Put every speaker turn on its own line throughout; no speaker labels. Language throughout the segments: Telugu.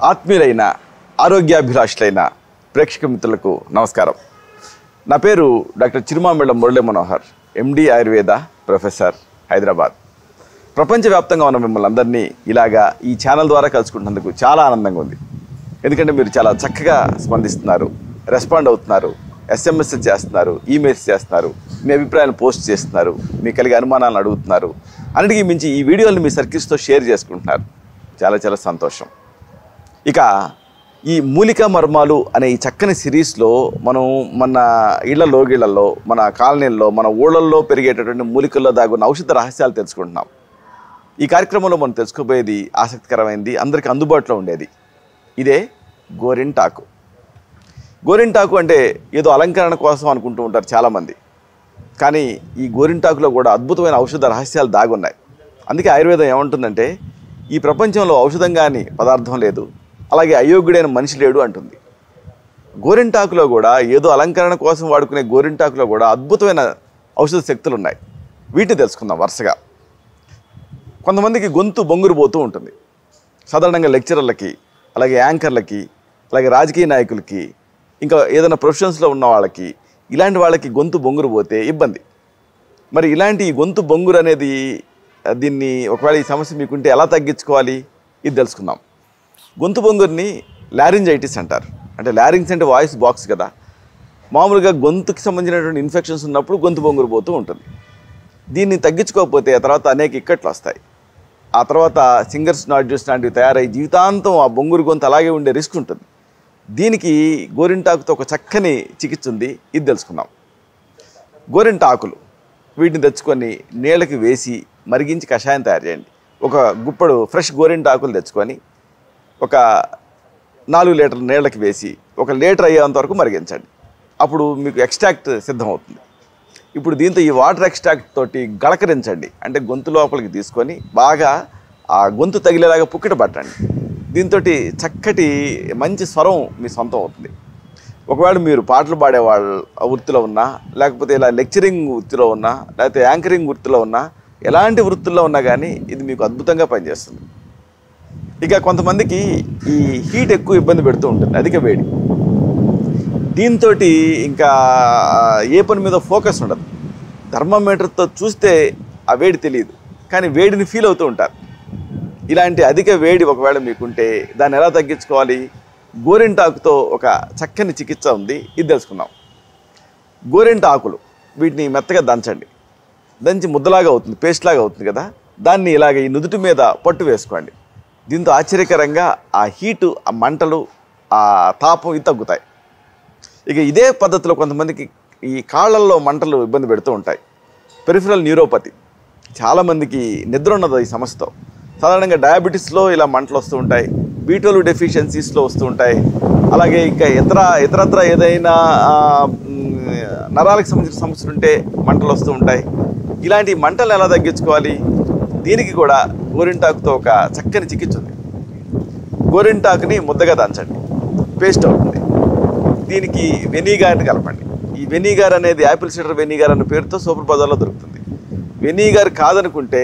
ఆత్మీయులైన ఆరోగ్యాభిలాషులైన ప్రేక్షక మిత్రులకు నమస్కారం. నా పేరు డాక్టర్ చిరుమామిళ్ళ మురళీ మనోహర్, ఎండి ఆయుర్వేద ప్రొఫెసర్, హైదరాబాద్. ప్రపంచవ్యాప్తంగా ఉన్న మిమ్మల్ని అందరినీ ఇలాగా ఈ ఛానల్ ద్వారా కలుసుకుంటున్నందుకు చాలా ఆనందంగా ఉంది. ఎందుకంటే మీరు చాలా చక్కగా స్పందిస్తున్నారు, రెస్పాండ్ అవుతున్నారు, ఎస్ఎంఎస్ చేస్తున్నారు, ఈమెయిల్స్ చేస్తున్నారు, మీ అభిప్రాయాలను పోస్ట్ చేస్తున్నారు, మీకు కలిగే అనుమానాలను అడుగుతున్నారు. అన్నిటికీ మించి ఈ వీడియోలను మీ సర్కిల్స్తో షేర్ చేసుకుంటున్నారు. చాలా చాలా సంతోషం. ఇక ఈ మూలికా మర్మాలు అనే ఈ చక్కని సిరీస్లో మనం మన ఇళ్లలో, మన కాలనీల్లో, మన ఊళ్ళల్లో పెరిగేటటువంటి మూలికల్లో దాగున్న ఔషధ రహస్యాలు తెలుసుకుంటున్నాం. ఈ కార్యక్రమంలో మనం తెలుసుకోబోయేది ఆసక్తికరమైనది, అందరికీ అందుబాటులో ఉండేది. ఇదే గోరింటాకు. గోరింటాకు అంటే ఏదో అలంకరణ కోసం అనుకుంటూ ఉంటారు చాలామంది. కానీ ఈ గోరింటాకులో కూడా అద్భుతమైన ఔషధ రహస్యాలు దాగున్నాయి. అందుకే ఆయుర్వేదం ఏమంటుందంటే, ఈ ప్రపంచంలో ఔషధం కానీ పదార్థం లేదు, అలాగే అయోగ్యుడైన మనిషి లేడు అంటుంది. గోరింటాకులో కూడా ఏదో అలంకరణ కోసం వాడుకునే గోరింటాకులో కూడా అద్భుతమైన ఔషధ శక్తులు ఉన్నాయి. వీటిని తెలుసుకుందాం వరుసగా. కొంతమందికి గొంతు బొంగురు పోతూ ఉంటుంది. సాధారణంగా లెక్చరర్లకి, అలాగే యాంకర్లకి, అలాగే రాజకీయ నాయకులకి, ఇంకా ఏదైనా ప్రొఫెషన్స్లో ఉన్న వాళ్ళకి, ఇలాంటి వాళ్ళకి గొంతు బొంగురు పోతే ఇబ్బంది. మరి ఇలాంటి గొంతు బొంగురు అనేది దీన్ని ఒకవేళ ఈ సమస్య మీకుంటే ఎలా తగ్గించుకోవాలి, ఇది తెలుసుకుందాం. గొంతు బొంగురిని లారింజైటిస్ అంటారు. అంటే లారింగ్స్ అంటే వాయిస్ బాక్స్ కదా. మామూలుగా గొంతుకి సంబంధించినటువంటి ఇన్ఫెక్షన్స్ ఉన్నప్పుడు గొంతు బొంగురు పోతూ ఉంటుంది. దీన్ని తగ్గించుకోకపోతే ఆ తర్వాత అనేక ఇక్కట్లు వస్తాయి. ఆ తర్వాత సింగర్స్ నాడ్యూస్ లాంటివి తయారై జీవితాంతం ఆ బొంగురు గొంతు అలాగే ఉండే రిస్క్ ఉంటుంది. దీనికి గోరింటాకుతో ఒక చక్కని చికిత్స ఉంది, ఇది తెలుసుకుందాం. గోరింటాకులు వీటిని తెచ్చుకొని నీళ్ళకి వేసి మరిగించి కషాయం తయారు చేయండి. ఒక గుప్పడు ఫ్రెష్ గోరింటాకులు తెచ్చుకొని ఒక 4 లీటర్ల నీళ్ళకి వేసి 1 లీటర్ అయ్యేంత వరకు మరిగించండి. అప్పుడు మీకు ఎక్స్ట్రాక్ట్ సిద్ధమవుతుంది. ఇప్పుడు దీంతో ఈ వాటర్ ఎక్స్ట్రాక్ట్ తోటి గళకరించండి. అంటే గొంతు లోపలికి తీసుకొని బాగా ఆ గొంతు తగిలేలాగా పుక్కిట పట్టండి. దీంతో చక్కటి మంచి స్వరం మీ సొంతం అవుతుంది. ఒకవేళ మీరు పాటలు పాడే వాళ్ళ వృత్తిలో ఉన్నా, లేకపోతే ఇలా లెక్చరింగ్ వృత్తిలో ఉన్నా, లేకపోతే యాంకరింగ్ వృత్తిలో ఉన్నా, ఎలాంటి వృత్తుల్లో ఉన్నా కానీ ఇది మీకు అద్భుతంగా పనిచేస్తుంది. ఇక కొంతమందికి ఈ హీట్ ఎక్కువ ఇబ్బంది పెడుతూ ఉంటుంది, అధిక వేడి. దీంతో ఇంకా ఏ పని మీద ఫోకస్ ఉండదు. థర్మామీటర్తో చూస్తే ఆ వేడి తెలియదు, కానీ వేడిని ఫీల్ అవుతూ ఉంటారు. ఇలాంటి అధిక వేడి ఒకవేళ మీకుంటే దాన్ని ఎలా తగ్గించుకోవాలి? గోరింటాకుతో ఒక చక్కని చికిత్స ఉంది, ఇది తెలుసుకుందాం. గోరింటాకులు వీటిని మెత్తగా దంచండి. దంచి ముద్దలాగా అవుతుంది, పేస్ట్ లాగా అవుతుంది కదా. దాన్ని ఇలాగ ఈ నుదుటి మీద పట్టు వేసుకోండి. దీంతో ఆశ్చర్యకరంగా ఆ హీటు, ఆ మంటలు, ఆ తాపం ఇది తగ్గుతాయి. ఇక ఇదే పద్ధతిలో కొంతమందికి ఈ కాళ్ళల్లో మంటలు ఇబ్బంది పెడుతూ ఉంటాయి. పెరిఫరల్ న్యూరోపతి, చాలామందికి నిద్ర ఉన్నది ఈ సమస్యతో. సాధారణంగా డయాబెటీస్లో ఇలా మంటలు వస్తూ ఉంటాయి, B12 డెఫిషియన్సీస్లో వస్తూ ఉంటాయి. అలాగే ఇంకా ఇతరత్ర ఏదైనా నరాలకు సంబంధించిన సమస్యలు ఉంటే మంటలు వస్తూ ఉంటాయి. ఇలాంటి మంటలు ఎలా తగ్గించుకోవాలి? దీనికి కూడా గోరింటాకుతో ఒక చక్కని చికిత్స ఉంది. గోరింటాకుని ముద్దగా దంచండి, పేస్ట్ అవుతుంది. దీనికి వెనిగర్ని కలపండి. ఈ వెనిగర్ అనేది యాపిల్ సిడర్ వెనిగర్ అనే పేరుతో సూపర్ బజార్లో దొరుకుతుంది. వెనిగర్ కాదనుకుంటే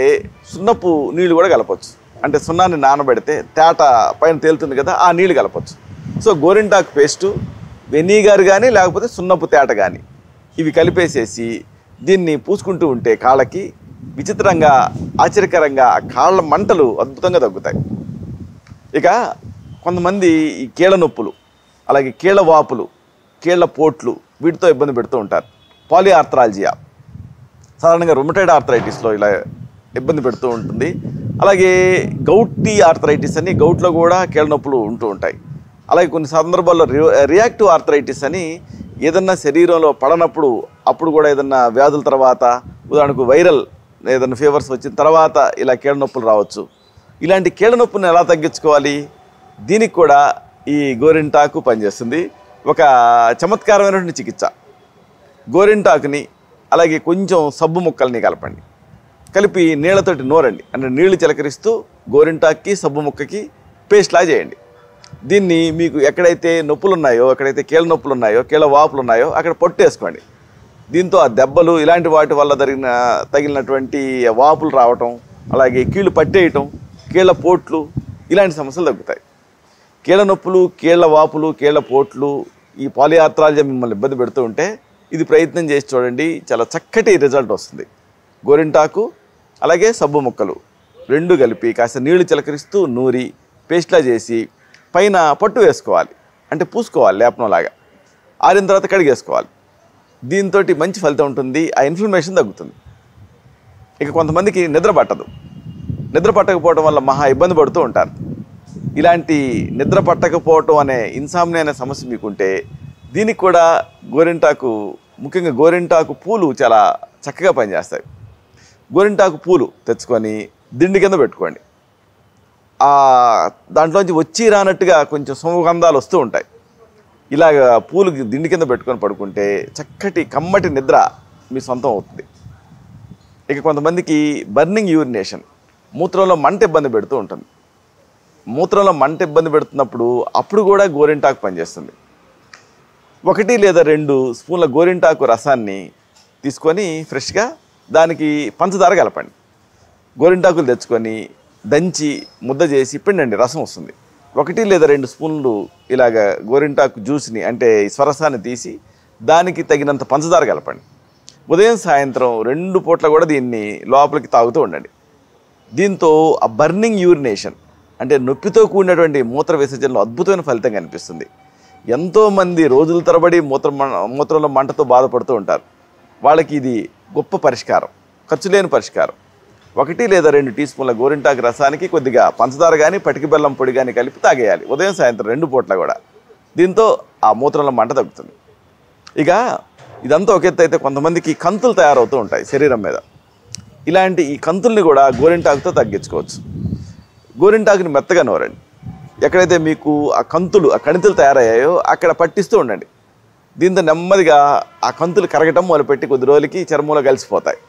సున్నపు నీళ్ళు కూడా కలపచ్చు. అంటే సున్నాన్ని నానబెడితే తేట పైన తేలుతుంది కదా, ఆ నీళ్ళు కలపచ్చు. సో గోరింటాకు పేస్టు, వెనిగర్ కానీ లేకపోతే సున్నపు తేట కానీ ఇవి కలిపేసేసి దీన్ని పూసుకుంటూ ఉంటే కాళ్ళకి విచిత్రంగా, ఆశ్చర్యకరంగా కాళ్ళ మంటలు అద్భుతంగా తగ్గుతాయి. ఇక కొంతమంది ఈ కీళ్ళ నొప్పులు, అలాగే కీళ్ళ వాపులు, కీళ్ళ పోట్లు వీటితో ఇబ్బంది పెడుతూ ఉంటారు. పాలిఆర్థరాలజియా, సాధారణంగా రుమటైడ్ ఆర్థరైటిస్లో ఇలా ఇబ్బంది పెడుతూ ఉంటుంది. అలాగే గౌటీ ఆర్థరైటిస్ అని, గౌట్లో కూడా కీళ్ళ నొప్పులు ఉంటూ ఉంటాయి. అలాగే కొన్ని సందర్భాల్లో రియాక్టివ్ ఆర్థరైటిస్ అని, ఏదన్నా శరీరంలో పడనప్పుడు అప్పుడు కూడా ఏదన్నా వ్యాధుల తర్వాత, ఉదాహరణకు వైరల్ ఏదైనా ఫీవర్స్ వచ్చిన తర్వాత ఇలా కీళ్ళ నొప్పులు రావచ్చు. ఇలాంటి కీళ్ళ నొప్పులను ఎలా తగ్గించుకోవాలి? దీనికి కూడా ఈ గోరింటాకు పనిచేస్తుంది. ఒక చమత్కారమైనటువంటి చికిత్స. గోరింటాకుని అలాగే కొంచెం సబ్బు ముక్కల్ని కలపండి. కలిపి నీళ్లతోటి నూరండి. అంటే నీళ్లు చిలకరిస్తూ గోరింటాకుకి సబ్బు ముక్కకి పేస్ట్లా చేయండి. దీన్ని మీకు ఎక్కడైతే నొప్పులు ఉన్నాయో, ఎక్కడైతే కీళ్ళ నొప్పులు ఉన్నాయో, కీళ్ళ వాపులు ఉన్నాయో అక్కడ పొట్టేసుకోండి. దీంతో ఆ దెబ్బలు ఇలాంటి వాటి వల్ల తగిలినటువంటి వాపులు రావటం, అలాగే కీళ్ళు పట్టేయటం, కీళ్ళ పోట్లు ఇలాంటి సమస్యలు తగ్గుతాయి. కీళ్ళ నొప్పులు, కీళ్ళ వాపులు, కీళ్ళ పోట్లు, ఈ పాలిఆర్థ్రాలజీ మిమ్మల్ని ఇబ్బంది పెడుతూ ఉంటే ఇది ప్రయత్నం చేసి చూడండి, చాలా చక్కటి రిజల్ట్ వస్తుంది. గోరింటాకు అలాగే సబ్బు ముక్కలు 2 కలిపి కాస్త నీళ్లు చిలకరిస్తూ నూరి పేస్ట్లా చేసి పైన పట్టు వేసుకోవాలి, అంటే పూసుకోవాలి లేపనంలాగా. ఆరిన తర్వాత కడిగేసుకోవాలి. దీంతో మంచి ఫలితం ఉంటుంది, ఆ ఇన్ఫ్లమేషన్ తగ్గుతుంది. ఇక కొంతమందికి నిద్ర పట్టదు. నిద్ర పట్టకపోవడం వల్ల మహా ఇబ్బంది పడుతూ ఉంటారు. ఇలాంటి నిద్ర పట్టకపోవటం అనే ఇన్సామ్నియా అనే సమస్య మీకుంటే దీనికి కూడా గోరింటాకు, ముఖ్యంగా గోరింటాకు పూలు చాలా చక్కగా పనిచేస్తాయి. గోరింటాకు పూలు తెచ్చుకొని దిండి కింద పెట్టుకోండి. దాంట్లోంచి వచ్చి రానట్టుగా కొంచెం సుగంధాలు వస్తూ ఉంటాయి. ఇలాగ పూలు దిండి కింద పెట్టుకొని పడుకుంటే చక్కటి కమ్మటి నిద్ర మీ సొంతం అవుతుంది. ఇక కొంతమందికి బర్నింగ్ యూరినేషన్, మూత్రంలో మంట ఇబ్బంది పెడుతూ ఉంటుంది. మూత్రంలో మంట ఇబ్బంది పెడుతున్నప్పుడు అప్పుడు కూడా గోరింటాకు పనిచేస్తుంది. 1 లేదా 2 స్పూన్ల గోరింటాకు రసాన్ని తీసుకొని ఫ్రెష్గా దానికి పంచదార కలపండి. గోరింటాకులు తెచ్చుకొని దంచి ముద్ద చేసి పిండండి, రసం వస్తుంది. 1 లేదా 2 స్పూన్లు ఇలాగ గోరింటాకు జ్యూస్ని, అంటే స్వరసాన్ని తీసి దానికి తగినంత పంచదార కలపండి. ఉదయం సాయంత్రం 2 పూట్ల కూడా దీన్ని లోపలికి తాగుతూ ఉండండి. దీంతో ఆ బర్నింగ్ యూరినేషన్, అంటే నొప్పితో కూడినటువంటి మూత్ర విసర్జనలో అద్భుతమైన ఫలితం కనిపిస్తుంది. ఎంతోమంది రోజుల తరబడి మూత్రంలో మంటతో బాధపడుతూ ఉంటారు. వాళ్ళకి ఇది గొప్ప పరిష్కారం, ఖర్చు లేని పరిష్కారం. 1 లేదా 2 టీ స్పూన్ల గోరింటాకు రసానికి కొద్దిగా పంచదార కానీ పటికి బెల్లం పొడి కానీ కలిపి తాగేయాలి ఉదయం సాయంత్రం 2 పూట్ల కూడా. దీంతో ఆ మూత్రంలో మంట తగ్గుతుంది. ఇక ఇదంతా ఒక ఎత్తు అయితే కొంతమందికి కంతులు తయారవుతూ ఉంటాయి శరీరం మీద. ఇలాంటి ఈ కంతుల్ని కూడా గోరింటాకుతో తగ్గించుకోవచ్చు. గోరింటాకుని మెత్తగా నూరండి. ఎక్కడైతే మీకు ఆ కంతులు, ఆ కణితులు తయారయ్యాయో అక్కడ పట్టిస్తూ ఉండండి. దీంతో నెమ్మదిగా ఆ కంతులు కరగటం మొదలుపెట్టి కొద్ది రోజులకి చర్మంలో కలిసిపోతాయి.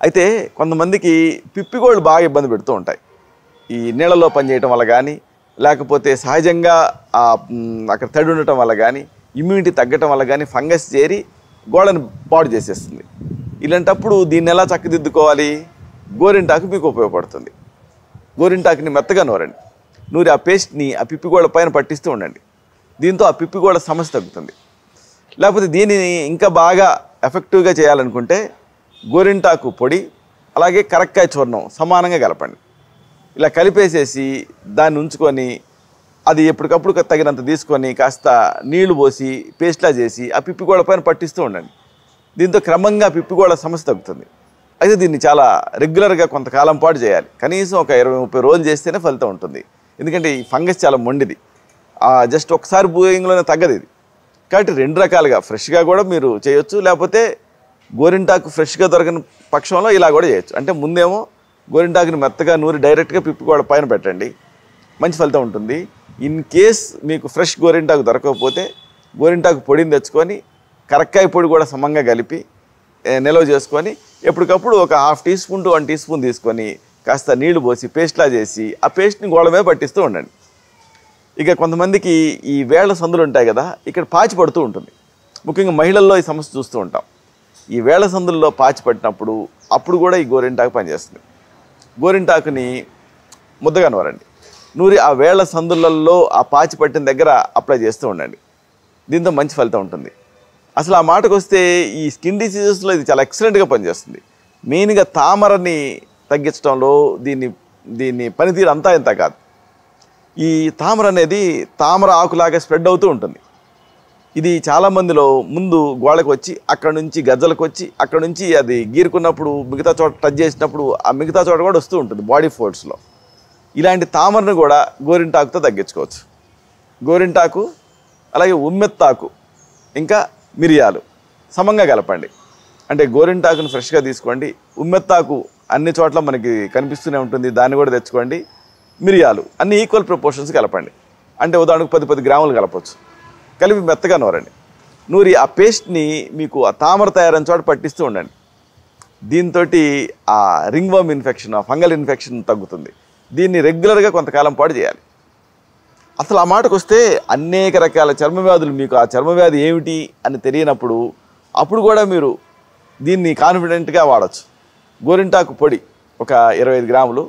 అయితే కొంతమందికి పిప్పిగోళ్ళు బాగా ఇబ్బంది పెడుతూ ఉంటాయి. ఈ నీళ్ళలో పనిచేయటం వల్ల కానీ, లేకపోతే సహజంగా అక్కడ తడి ఉండటం వల్ల కానీ, ఇమ్యూనిటీ తగ్గటం వల్ల కానీ ఫంగస్ చేరి గోడను పాడు చేసేస్తుంది. ఇలాంటప్పుడు దీన్ని ఎలా చక్కదిద్దుకోవాలి? గోరింటాకు మీకు ఉపయోగపడుతుంది. గోరింటాకుని మెత్తగా నూరండి. నూరి ఆ పేస్ట్ని ఆ పిప్పిగోళ్ళ పైన పట్టిస్తూ ఉండండి. దీంతో ఆ పిప్పిగోళ్ళ సమస్య తగ్గుతుంది. లేకపోతే దీనిని ఇంకా బాగా ఎఫెక్టివ్గా చేయాలనుకుంటే గోరింటాకు పొడి అలాగే కరక్కాయ చూర్ణం సమానంగా కలపండి. ఇలా కలిపేసేసి దాన్ని ఉంచుకొని అది ఎప్పటికప్పుడు తగినంత తీసుకొని కాస్త నీళ్లు పోసి పేస్ట్లా చేసి ఆ పిప్పిగోళ్ళ పైన పట్టిస్తూ ఉండండి. దీంతో క్రమంగా పిప్పిగోళ్ళ సమస్య తగ్గుతుంది. అయితే దీన్ని చాలా రెగ్యులర్గా కొంతకాలం పాటు చేయాలి. కనీసం ఒక 20-30 రోజులు చేస్తేనే ఫలితం ఉంటుంది. ఎందుకంటే ఈ ఫంగస్ చాలా మొండిది. జస్ట్ ఒకసారి బూయింగ్లోనే తగ్గదు ఇది. కాబట్టి 2 రకాలుగా ఫ్రెష్గా కూడా మీరు చేయొచ్చు, లేకపోతే గోరింటాకు ఫ్రెష్గా దొరకని పక్షంలో ఇలా కూడా చేయొచ్చు. అంటే ముందేమో గోరింటాకుని మెత్తగా నూరి డైరెక్ట్గా పిప్పిగోళ్ళ పైన పెట్టండి, మంచి ఫలితం ఉంటుంది. ఇన్ కేస్ మీకు ఫ్రెష్ గోరింటాకు దొరకకపోతే గోరింటాకు పొడిని తెచ్చుకొని కరక్కాయ పొడి కూడా సమంగా కలిపి నిల్వ చేసుకొని ఎప్పటికప్పుడు ఒక 1/2 teaspoon to 1 teaspoon తీసుకొని కాస్త నీళ్లు పోసి పేస్ట్లా చేసి ఆ పేస్ట్ని గోడ మీద పట్టిస్తూ ఉండండి. ఇక కొంతమందికి ఈ వేళ్ల సందులు ఉంటాయి కదా, ఇక్కడ పాచి పడుతూ ఉంటుంది. ముఖ్యంగా మహిళల్లో ఈ సమస్య చూస్తూ ఉంటాం. ఈ వేళ్ల సందుల్లో పాచి పట్టినప్పుడు అప్పుడు కూడా ఈ గోరింటాకు పనిచేస్తుంది. గోరింటాకుని ముద్దగా నూరండి. నూరి ఆ వేళ్ల సందులలో ఆ పాచి పట్టిన దగ్గర అప్లై చేస్తూ ఉండండి. దీంతో మంచి ఫలితం ఉంటుంది. అసలు ఆ మాటకు వస్తే ఈ స్కిన్ డిసీజెస్లో ఇది చాలా ఎక్సలెంట్గా పనిచేస్తుంది. మెయిన్గా తామరని తగ్గించడంలో దీన్ని పనితీరు అంతా ఇంత కాదు. ఈ తామర అనేది తామర ఆకులాగా స్ప్రెడ్ అవుతూ ఉంటుంది. ఇది చాలామందిలో ముందు గోడకు వచ్చి అక్కడ నుంచి గజ్జలకు వచ్చి అక్కడ నుంచి అది గీరుకున్నప్పుడు మిగతా చోట టచ్ చేసినప్పుడు ఆ మిగతా చోట కూడా వస్తూ ఉంటుంది బాడీ ఫోర్స్లో. ఇలాంటి తామరను కూడా గోరింటాకుతో తగ్గించుకోవచ్చు. గోరింటాకు అలాగే ఉమ్మెత్తాకు ఇంకా మిరియాలు సమంగా కలపండి. అంటే గోరింటాకును ఫ్రెష్గా తీసుకోండి, ఉమ్మెత్తాకు అన్ని చోట్ల మనకి కనిపిస్తూనే ఉంటుంది, దాన్ని కూడా తెచ్చుకోండి. మిరియాలు అన్ని ఈక్వల్ ప్రపోర్షన్స్ కలపండి. అంటే ఉదాహరణకు 10 గ్రాములు కలపవచ్చు. కలిపి మెత్తగా నూరండి. నూరి ఆ పేస్ట్ని మీకు ఆ తామర తయారైన చోట పట్టిస్తూ ఉండండి. దీంతో ఆ రింగ్ వర్మ్ ఇన్ఫెక్షన్, ఆ ఫంగల్ ఇన్ఫెక్షన్ తగ్గుతుంది. దీన్ని రెగ్యులర్గా కొంతకాలం పాటు చేయాలి. అసలు ఆ మాటకు వస్తే అనేక రకాల చర్మ వ్యాధులు, మీకు ఆ చర్మ వ్యాధి ఏమిటి అని తెలియనప్పుడు అప్పుడు కూడా మీరు దీన్ని కాన్ఫిడెంట్గా వాడచ్చు. గోరింటాకు పొడి ఒక 25 గ్రాములు,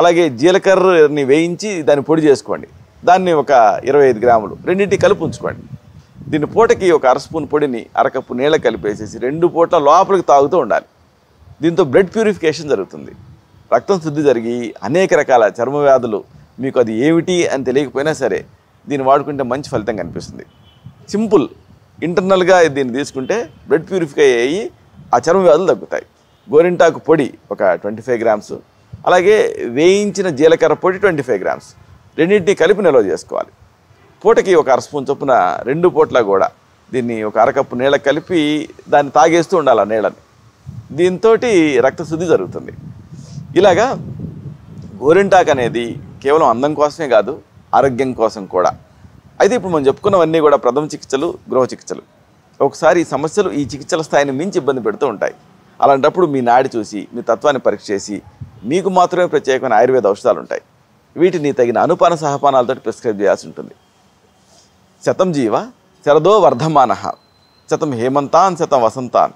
అలాగే జీలకర్రని వేయించి దాన్ని పొడి చేసుకోండి. దాన్ని ఒక 25 గ్రాములు రెండింటి కలిపి ఉంచుకోండి. దీన్ని పూటకి ఒక అర స్పూన్ పొడిని అరకప్పు నీళ్ళ కలిపేసేసి 2 పూట్ల లోపలికి తాగుతూ ఉండాలి. దీంతో బ్లడ్ ప్యూరిఫికేషన్ జరుగుతుంది, రక్తం శుద్ధి జరిగి అనేక రకాల చర్మ వ్యాధులు మీకు అది ఏమిటి అని తెలియకపోయినా సరే దీన్ని వాడుకుంటే మంచి ఫలితం కనిపిస్తుంది. సింపుల్, ఇంటర్నల్గా దీన్ని తీసుకుంటే బ్లడ్ ప్యూరిఫై అయ్యి ఆ చర్మ వ్యాధులు తగ్గుతాయి. గోరింటాకు పొడి ఒక 25 గ్రామ్స్, అలాగే వేయించిన జీలకర్ర పొడి 25 గ్రామ్స్ రెండింటినీ కలిపి నిల్వ చేసుకోవాలి. పూటకి ఒక అర స్పూన్ చొప్పున 2 పూట్ల కూడా దీన్ని ఒక అరకప్పు నీళ్ళ కలిపి దాన్ని తాగేస్తూ ఉండాలి ఆ నీళ్ళని. దీంతో రక్తశుద్ధి జరుగుతుంది. ఇలాగా గోరింటాకు అనేది కేవలం అందం కోసమే కాదు, ఆరోగ్యం కోసం కూడా. అయితే ఇప్పుడు మనం చెప్పుకున్నవన్నీ కూడా ప్రథమ చికిత్సలు, గృహ చికిత్సలు. ఒకసారి ఈ సమస్యలు ఈ చికిత్సల స్థాయిని మించి ఇబ్బంది పెడుతూ ఉంటాయి. అలాంటప్పుడు మీ నాడి చూసి మీ తత్వాన్ని పరీక్ష చేసి మీకు మాత్రమే ప్రత్యేకమైన ఆయుర్వేద ఔషధాలు ఉంటాయి. వీటిని తగిన అనుపాన సహపానాలతో ప్రిస్క్రైబ్ చేయాల్సి ఉంటుంది. శతం జీవ శరదో వర్ధమానః, శతం హేమంతాన్ శతం వసంతాన్.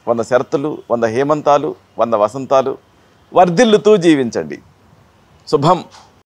100 శరతులు, 100 హేమంతాలు, 100 వసంతాలు వర్ధిల్లుతూ జీవించండి. శుభం.